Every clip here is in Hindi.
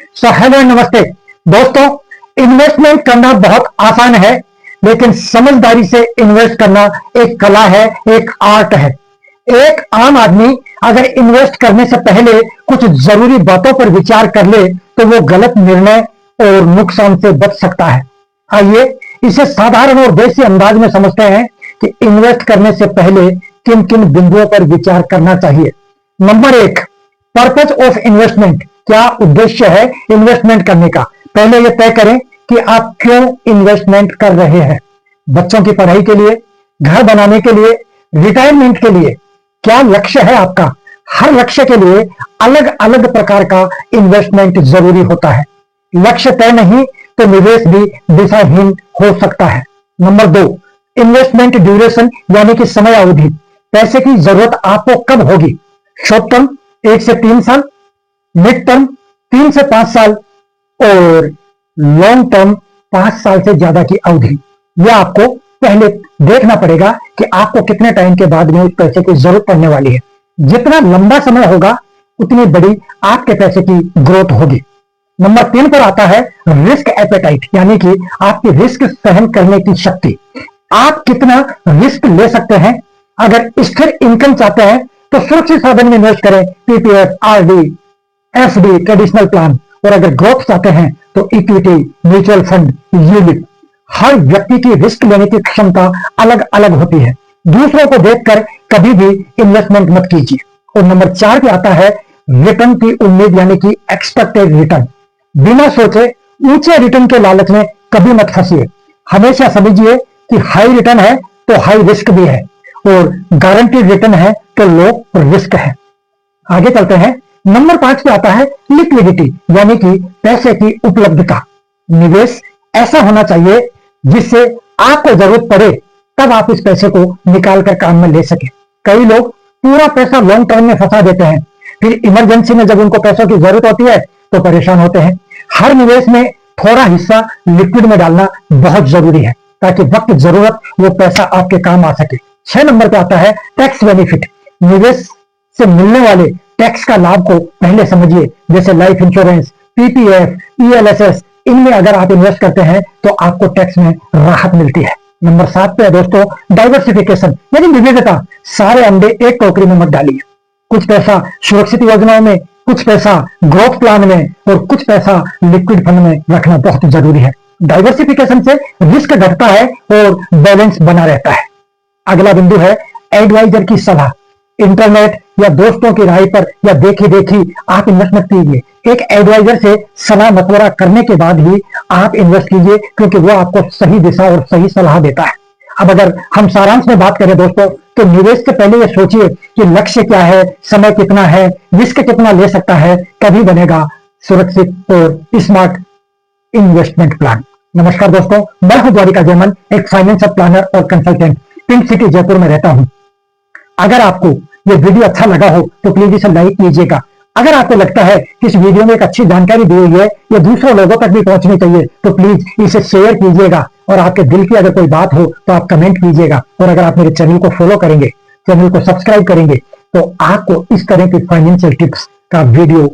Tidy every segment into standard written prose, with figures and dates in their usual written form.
हेलो नमस्ते दोस्तों। इन्वेस्टमेंट करना बहुत आसान है, लेकिन समझदारी से इन्वेस्ट करना एक कला है, एक आर्ट है। एक आम आदमी अगर इन्वेस्ट करने से पहले कुछ जरूरी बातों पर विचार कर ले तो वो गलत निर्णय और नुकसान से बच सकता है। आइए इसे साधारण और देसी अंदाज में समझते हैं कि इन्वेस्ट करने से पहले किन किन बिंदुओं पर विचार करना चाहिए। Number 1, purpose of investment. क्या उद्देश्य है इन्वेस्टमेंट करने का? पहले यह तय करें कि आप क्यों इन्वेस्टमेंट कर रहे हैं। बच्चों की पढ़ाई के लिए, घर बनाने के लिए, रिटायरमेंट के लिए? क्या लक्ष्य है आपका? हर लक्ष्य के लिए अलग अलग प्रकार का इन्वेस्टमेंट जरूरी होता है। लक्ष्य तय नहीं तो निवेश भी दिशाहीन हो सकता है। नंबर 2, इन्वेस्टमेंट ड्यूरेशन यानी कि समय अवधि। पैसे की जरूरत आपको कब होगी? शॉर्ट टर्म 1 से 3 साल, मिड टर्म 3 से 5 साल और लॉन्ग टर्म 5 साल से ज्यादा की अवधि। यह आपको पहले देखना पड़ेगा कि आपको कितने टाइम के बाद में उस पैसे की जरूरत पड़ने वाली है। जितना लंबा समय होगा उतनी बड़ी आपके पैसे की ग्रोथ होगी। नंबर 3 पर आता है रिस्क एपेटाइट, यानी कि आपकी रिस्क सहन करने की शक्ति। आप कितना रिस्क ले सकते हैं। अगर स्थिर इनकम चाहते हैं तो सुरक्षित साधन में इन्वेस्ट करें, PPF, RD, FD, traditional plan. और अगर ग्रोथ चाहते हैं तो इक्विटी, म्यूचुअल फंड, यूलिप। हर व्यक्ति की रिस्क लेने की क्षमता अलग अलग होती है। दूसरों को देखकर कभी भी इन्वेस्टमेंट मत कीजिए। और नंबर 4 पे आता है रिटर्न की उम्मीद, यानी कि एक्सपेक्टेड रिटर्न। बिना सोचे ऊंचे रिटर्न के लालच में कभी मत फंसिए। हमेशा समझिए कि हाई रिटर्न है तो हाई रिस्क भी है, और गारंटीड रिटर्न है तो लो रिस्क है। आगे चलते हैं। नंबर 5 पे आता है लिक्विडिटी, यानी कि पैसे की उपलब्धता। निवेश ऐसा होना चाहिए जिससे आपको जरूरत पड़े तब आप इस पैसे को निकाल कर काम में ले सके। कई लोग पूरा पैसा लॉन्ग टर्म में फंसा देते हैं, फिर इमरजेंसी में जब उनको पैसों की जरूरत होती है तो परेशान होते हैं। हर निवेश में थोड़ा हिस्सा लिक्विड में डालना बहुत जरूरी है, ताकि वक्त जरूरत वो पैसा आपके काम आ सके। 6 नंबर पे आता है टैक्स बेनिफिट। निवेश से मिलने वाले टैक्स का लाभ को पहले समझिए, जैसे लाइफ इंश्योरेंस, पीपीएफ, ईएलएसएस। इनमें अगर आप इन्वेस्ट करते हैं तो आपको टैक्स में राहत मिलती है। नंबर 7 पे है दोस्तों डाइवर्सिफिकेशन, यानी विविधता। सारे अंडे एक टोकरी में मत डालिए। कुछ पैसा सुरक्षित योजनाओं में, कुछ पैसा ग्रोथ प्लान में और कुछ पैसा लिक्विड फंड में रखना बहुत जरूरी है। डाइवर्सिफिकेशन से रिस्क घटता है और बैलेंस बना रहता है। अगला बिंदु है एडवाइजर की सलाह। इंटरनेट या दोस्तों की राय पर या देखी देखी आप इन्वेस्ट मत कीजिए। एक एडवाइजर से सलाह मशवरा करने के बाद ही आप इन्वेस्ट कीजिए, क्योंकि वो आपको सही दिशा और सही सलाह देता है। अब अगर हम सारांश में बात करें दोस्तों, तो निवेश से पहले ये सोचिए कि लक्ष्य क्या है, समय कितना है, रिस्क कितना ले सकता है, तभी बनेगा सुरक्षित और स्मार्ट इन्वेस्टमेंट प्लान। नमस्कार दोस्तों, मैं हूं द्वारिका जयमन, एक फाइनेंशियल प्लानर और कंसल्टेंट, पिंक सिटी जयपुर में रहता हूं। अगर आपको ये वीडियो अच्छा लगा हो तो प्लीज इसे लाइक कीजिएगा। अगर आपको लगता है कि इस वीडियो में एक अच्छी जानकारी दी हुई है, ये दूसरे लोगों तक भी पहुंचनी चाहिए, तो प्लीज इसे शेयर कीजिएगा। और आपके दिल की अगर कोई बात हो तो आप कमेंट कीजिएगा। और अगर आप मेरे चैनल को फॉलो करेंगे, चैनल को सब्सक्राइब करेंगे, तो आपको इस तरह की फाइनेंशियल टिप्स का वीडियो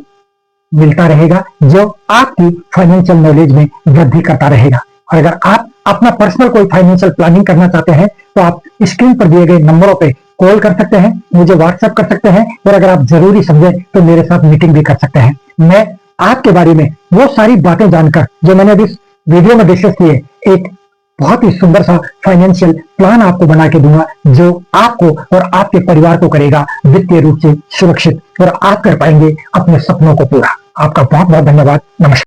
मिलता रहेगा, जो आपकी फाइनेंशियल नॉलेज में वृद्धि करता रहेगा। और अगर आप अपना पर्सनल कोई फाइनेंशियल प्लानिंग करना चाहते हैं तो आप स्क्रीन पर दिए गए नंबरों पे कॉल कर सकते हैं, मुझे व्हाट्सएप कर सकते हैं, और अगर आप जरूरी समझें तो मेरे साथ मीटिंग भी कर सकते हैं। मैं आपके बारे में वो सारी बातें जानकर जो मैंने अभी इस वीडियो में डिस्कस किए, एक बहुत ही सुंदर सा फाइनेंशियल प्लान आपको बना के दूंगा, जो आपको और आपके परिवार को करेगा वित्तीय रूप से सुरक्षित, और आप कर पाएंगे अपने सपनों को पूरा। आपका बहुत बहुत धन्यवाद। नमस्कार।